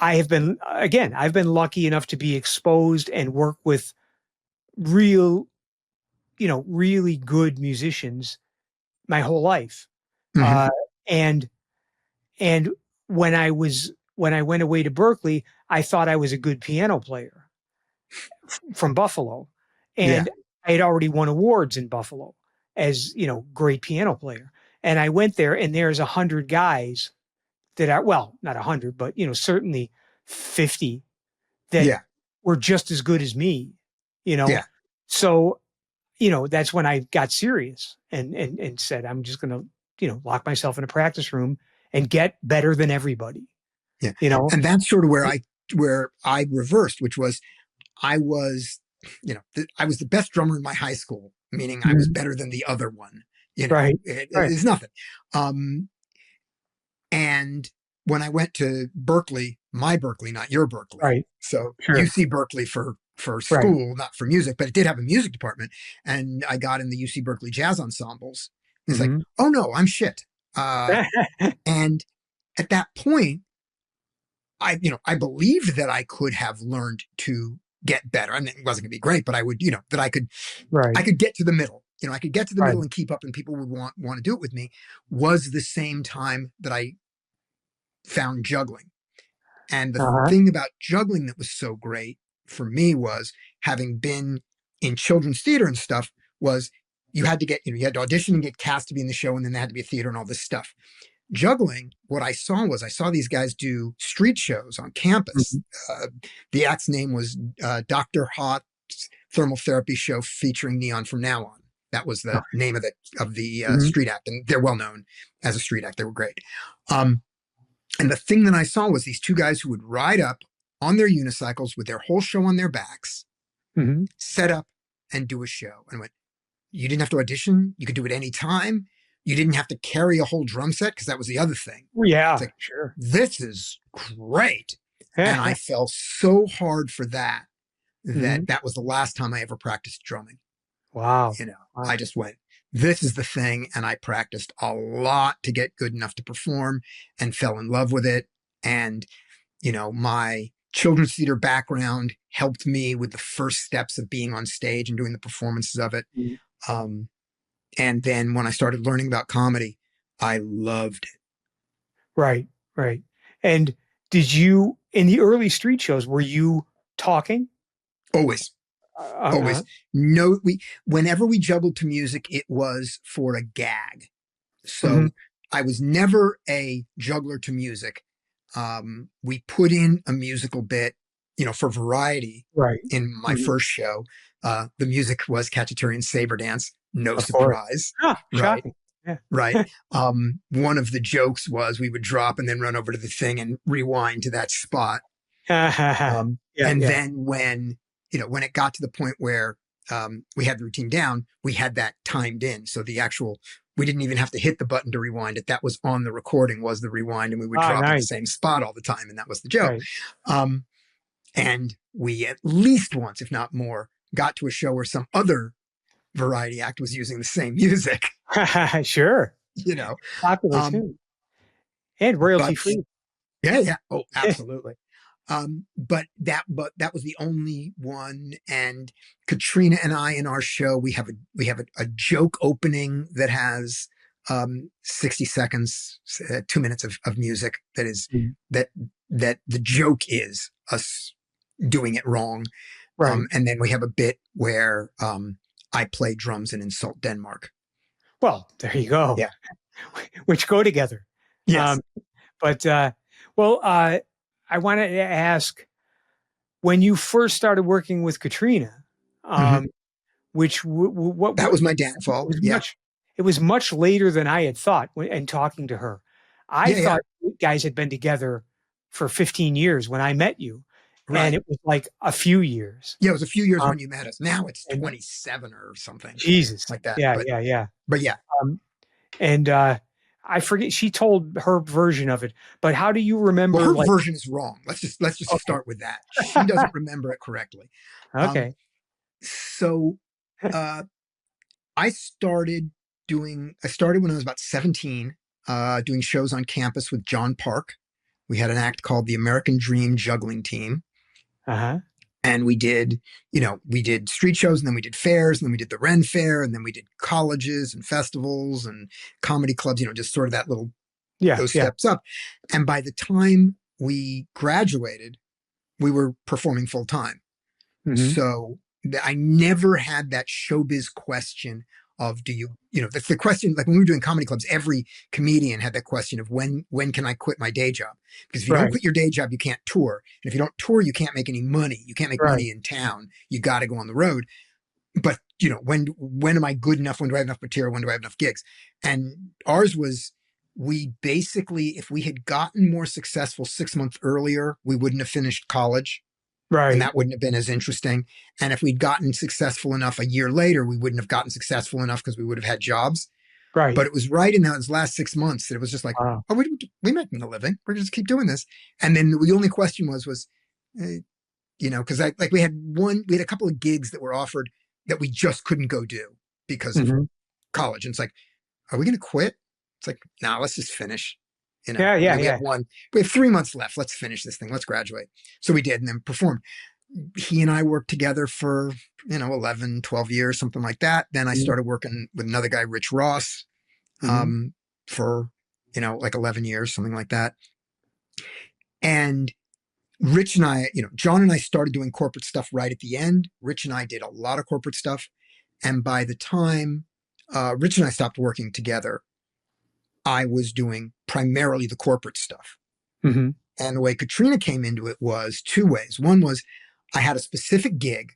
I've been lucky enough to be exposed and work with real, really good musicians my whole life. Hmm. Uh, and and when I went away to Berkeley, I thought I was a good piano player from Buffalo, Yeah. and I had already won awards in Buffalo as great piano player. And I went there, and there's 100 guys that are, well, not 100, but certainly 50 that Yeah. were just as good as me. You know, Yeah. so that's when I got serious and said I'm just going to lock myself in a practice room and get better than everybody. Yeah. You know, And that's sort of where I reversed, which was I was, I was the best drummer in my high school, meaning I was Mhm. better than the other one. Right, right, It's nothing. Um, and when I went to Berkeley, my Berkeley, not your Berkeley, right, so sure, UC Berkeley for right. school, not for music, but it did have a music department, and I got in the UC Berkeley jazz ensembles. It's like, Hmm. oh no, I'm shit. And at that point, I believed that I could have learned to get better. I mean, it wasn't going to be great, but I would, that I Right, could get to the middle. I could get to the right. middle and keep up, and people would want to do it with me. Was the same time that I found juggling, and the Uh-huh. thing about juggling that was so great for me was having been in children's theater and stuff. Was you had to audition and get cast to be in the show, and then there had to be a theater and all this stuff. Juggling, what I saw these guys do street shows on campus. Mhm. The act's name was Dr. Hot's Thermal Therapy Show featuring Neon from Now On. That was the name of the Mhm. street act, and they're well known as a street act. They were great. Um, and the thing that I saw was these two guys who would ride up on their unicycles with their whole show on their backs, Mhm. set up and do a show. And I went, you didn't have to audition. You could do it any time. You didn't have to carry a whole drum set because that was the other thing. Well, It's yeah, like, sure. this is great. And I fell so hard for that Mhm. that was the last time I ever practiced drumming. Wow. You know, I Wow. just went, this is the thing. And I practiced a lot to get good enough to perform and fell in love with it. And, my children's theater background helped me with the first steps of being on stage and doing the performances of it. Mhm. Um, and then when I started learning about comedy, I loved it. Right, right. And did you in the early street shows, were you talking? Always, Uh-huh. always. No, whenever we juggled to music, it was for a gag. Mhm. So I was never a juggler to music. We put in a musical bit, for variety Right. in my Mhm. first show. The music was Cacciatorian Saber Dance. No Of course. surprise, Ah, right? shocking. Yeah. Right. One of the jokes was we would drop and then run over to the thing and rewind to that spot. Yeah, And yeah. then when it got to the point where we had the routine down, we had that timed in. So we didn't even have to hit the button to rewind it. That was on the recording, was the rewind, and we would Ah, drop in the nice. same spot all the time. And that was the joke. Right. Um, and we at least once, if not more, got to a show where some other variety act was using the same music, Sure. you know. Popular Um, too. And royalty but free. yeah, yeah. Oh, absolutely. But that was the only one. And Katrina and I in our show, we have a joke opening that has 60 seconds, 2 minutes of music that is Mhm. that that the joke is us doing it wrong. Right. And then we have a bit where I play drums and insult Denmark. Well, there you go. Yeah. Which go together. Yes. Um, but well, I wanted to ask when you first started working with Katrina, Mhm. um, which That what was my it downfall. was Yeah. much later than I had thought in talking to her. I Yeah. Yeah. thought you guys had been together for 15 years when I met you, and Right. it was like a few years. Yeah. It was a few years Um, when you met us. Now it's and 27 or something Jesus, like that. yeah, But yeah, yeah. but yeah. Um, and I forget she told her version of it, but how do you Well, remember? her Like, version is wrong. Let's just okay, start with that. She doesn't remember it correctly. Um, okay, so uh, I started when I was about 17, doing shows on campus with John Park. We had an act called the American Dream Juggling Team. uh huh, And we did street shows, and then we did fairs, and then we did the Ren Fair, and then we did colleges and festivals and comedy clubs, just sort of yeah, those yeah, steps up. And by the time we graduated, we were performing full time. hmm, So I never had that showbiz question of that's the question. Like when we were doing comedy clubs, every comedian had that question of when can I quit my day job? Because if you don't right, quit your day job, you can't tour. And if you don't tour, you can't make any money. You can't make right, money in town. You got to go on the road. But when am I good enough? When do I have enough material? When do I have enough gigs? And ours was, we basically, if we had gotten more successful 6 months earlier, we wouldn't have finished college, and right, that wouldn't have been as interesting. And if we'd gotten successful enough a year later, we wouldn't have gotten successful enough because we would have had jobs. right. But it was right in those last 6 months that it was just like, Wow. oh, we making a living. We're just keep doing this. And then the only question was, eh, because we had a couple of gigs that were offered that we just couldn't go do because of Hmm. college. And it's like, are we going to quit? It's like, nah, let's just finish. Yeah, yeah, We have yeah. one, we have 3 months left. Let's finish this thing. Let's graduate. So we did, and then performed. He and I worked together for, 11, 12 years, something like that. Then I started working with another guy, Rich Ross, Mm-hmm. um, for, like 11 years, something like that. And Rich and I, John and I started doing corporate stuff right at the end. Rich and I did a lot of corporate stuff. And by the time Rich and I stopped working together, I was doing primarily the corporate stuff. Hmm. And the way Katrina came into it was two ways. One was I had a specific gig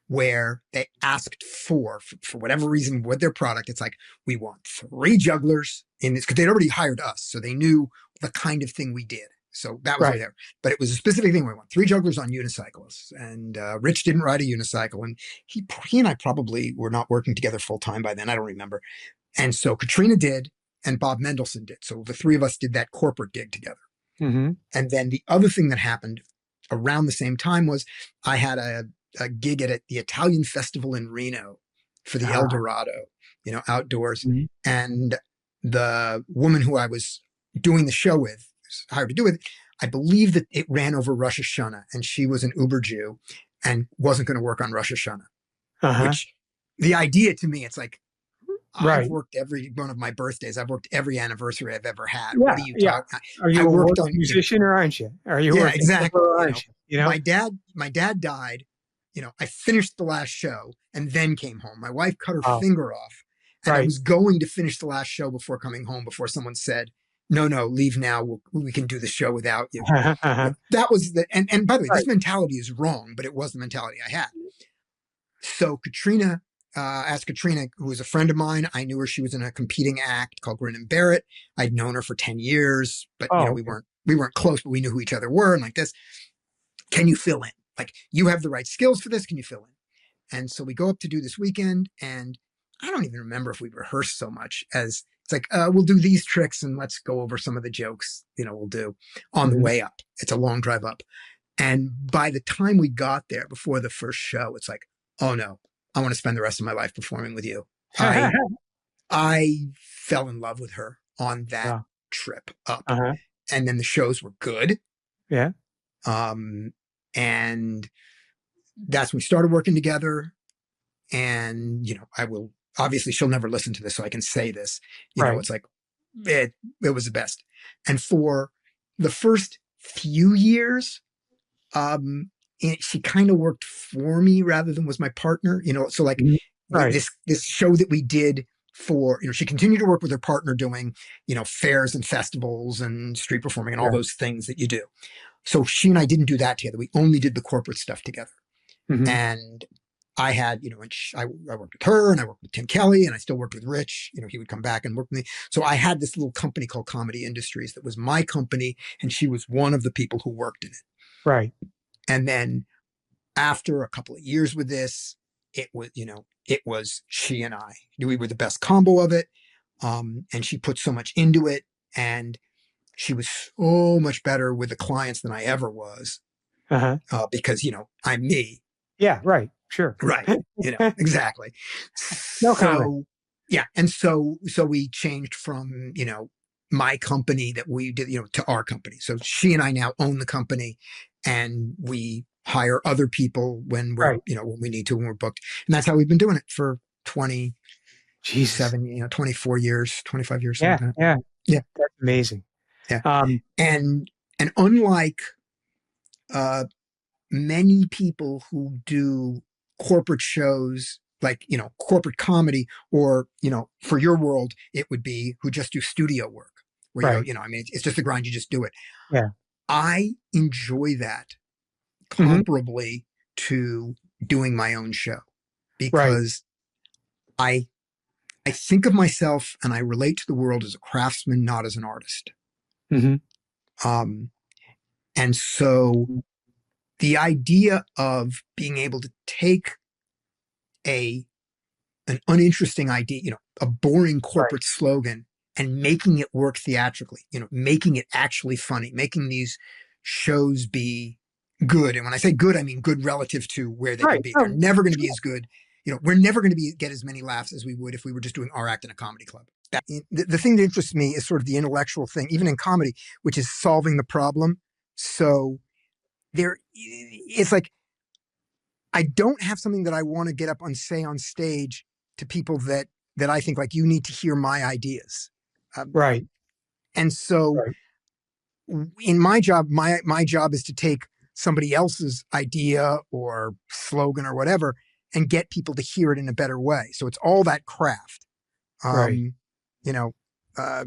where they asked for whatever reason, with their product. It's like, we want three jugglers in this, because they'd already hired us. So they knew the kind of thing we did. So that was Right, already there. But it was a specific thing. We want three jugglers on unicycles. And Rich didn't ride a unicycle. And he and I probably were not working together full time by then. I don't remember. And so Katrina did, and Bob Mendelsohn did. So the three of us did that corporate gig together. hmm, And then the other thing that happened around the same time was I had a gig at the Italian festival in Reno for the El ah, Dorado, outdoors. mhm, And the woman who I was doing the show with, hired to do it, I believe that it ran over Rosh Hashanah, and she was an Uber Jew and wasn't going to work on Rosh Hashanah, uh-huh, which, the idea to me, it's like, I've right. worked every one of my birthdays. I've worked every anniversary I've ever had. What Yeah, are you yeah. talking? Are I you a worked working on, musician or aren't you? Are you a yeah, working exactly. or aren't you? You know? My dad died. I finished the last show and then came home. My wife cut her Oh, finger off, And I Right. was going to finish the last show before coming home before someone said, no, no, leave now. We can do the show without you. Uh-huh. That was and by the way, this Right. mentality is wrong, but it was the mentality I had. So Katrina, asked Katrina, who was a friend of mine. I knew her. She was in a competing act called Grin and Bear It. I'd known her for 10 years, but Oh, we okay. weren't close, but we knew who each other were. And like this, can you fill in? Like, you have the right skills for this. Can you fill in? And so we go up to do this weekend, and I don't even remember if we rehearsed so much as it's like, we'll do these tricks and let's go over some of the jokes, we'll do on the Mhm. way up. It's a long drive up. And by the time we got there before the first show, it's like, oh no, I want to spend the rest of my life performing with you. I I fell in love with her on that Wow. trip up. Uh-huh. And then the shows were good. Yeah. Um, and that's when we started working together. And, I will obviously she'll never listen to this, so I can say this. Right. It's like it was the best. And for the first few years, um she kind of worked for me rather than was my partner, so like Mhm. Right. this show that we did for, she continued to work with her partner doing, fairs and festivals and street performing and all Right. those things that you do. So she and I didn't do that together. We only did the corporate stuff together. Mhm. And I had, and I worked with her, and I worked with Tim Kelly, and I still worked with Rich. He would come back and work with me. So I had this little company called Comedy Industries that was my company, and she was one of the people who worked in it. Right. And then after a couple of years with this, it was she and I. We were the best combo of it. And she put so much into it, and she was so much better with the clients than I ever was, Uh-huh. because I'm me. Yeah, right. Sure. Right. Exactly. No comment. So, yeah. And so we changed from, my company that we did, to our company. So she and I now own the company, and we hire other people when Right. when we need to, when we're booked. And that's how we've been doing it for Jesus. 27, 24 years, 25 years, something Yeah, like that. yeah. Yeah. That's amazing. Yeah. Um, And unlike, uh, many people who do corporate shows, like, corporate comedy, or, for your world, it would be who just do studio work where you go, right. I mean, it's just a grind. You just do it. Yeah. I enjoy that Mhm. comparably to doing my own show, Right. because I, I think of myself and I relate to the world as a craftsman, not as an artist. Mhm. Um, and so the idea of being able to take a an uninteresting idea, a boring Right. corporate slogan, and making it work theatrically, making it actually funny, making these shows be good. And when I say good, I mean good relative to where they can Right. be. They're Oh, never going to be sure. as good. We're never going to get as many laughs as we would if we were just doing our act in a comedy club. The thing that interests me is sort of the intellectual thing, even in comedy, which is solving the problem. So it's like, I don't have something that I want to get up and say on stage to people that I think, like, you need to hear my ideas. Um, Right. and so Right. in my job, my job is to take somebody else's idea or slogan or whatever and get people to hear it in a better way. So it's all that craft. Right. Um, you know, uh,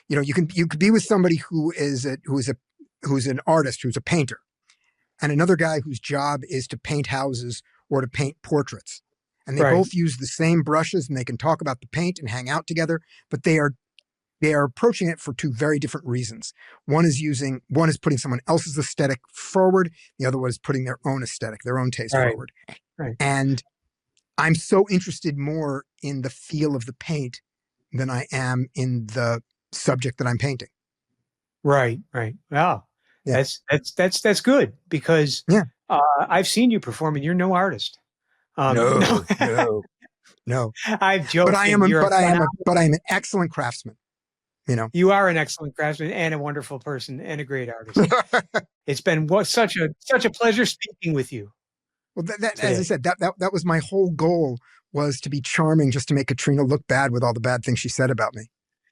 you could be with somebody who's an artist, who's a painter, and another guy whose job is to paint houses or to paint portraits. And they Right. both use the same brushes, and they can talk about the paint and hang out together, but they are approaching it for two very different reasons. One is putting someone else's aesthetic forward, the other one is putting their own aesthetic, their own taste Right. forward. Right. And I'm so interested more in the feel of the paint than I am in the subject that I'm painting. Right. Right. Wow. Yeah. That's good because Yeah. I've seen you perform and you're no artist. No, No, no, no. I'm joking. You're a But I am an excellent craftsman, you know. you are an excellent craftsman and a wonderful person and a great artist. It's been such a pleasure speaking with you Well, that as I today. said, that was my whole goal, was to be charming, just to make Katrina look bad with all the bad things she said about me.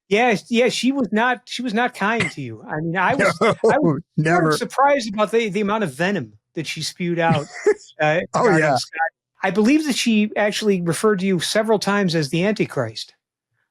Yes, yes, she was not kind to you. I mean, I was No, sort of never. surprised about the amount of venom that she spewed out Oh regarding yeah. Scott. I believe that she actually referred to you several times as the Antichrist,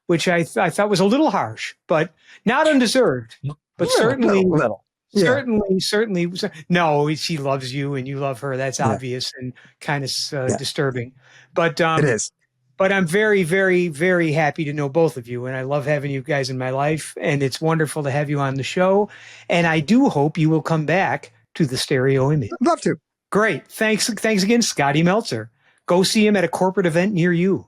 which I thought was a little harsh, but not undeserved. But certainly, Little. Yeah, certainly. No, she loves you and you love her. That's yeah, obvious and kind of yeah. disturbing. But It is. but I'm very, very, very happy to know both of you, and I love having you guys in my life. And it's wonderful to have you on the show. And I do hope you will come back to the Stereo Image. I'd love to. Great, thanks again, Scotty Meltzer. Go see him at a corporate event near you.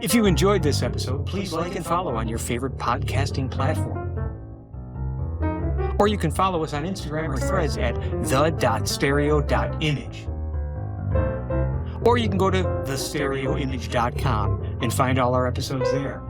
If you enjoyed this episode, please like and follow on your favorite podcasting platform. Or you can follow us on Instagram or Threads at the.stereo.image. Or you can go to thestereoimage.com and find all our episodes there.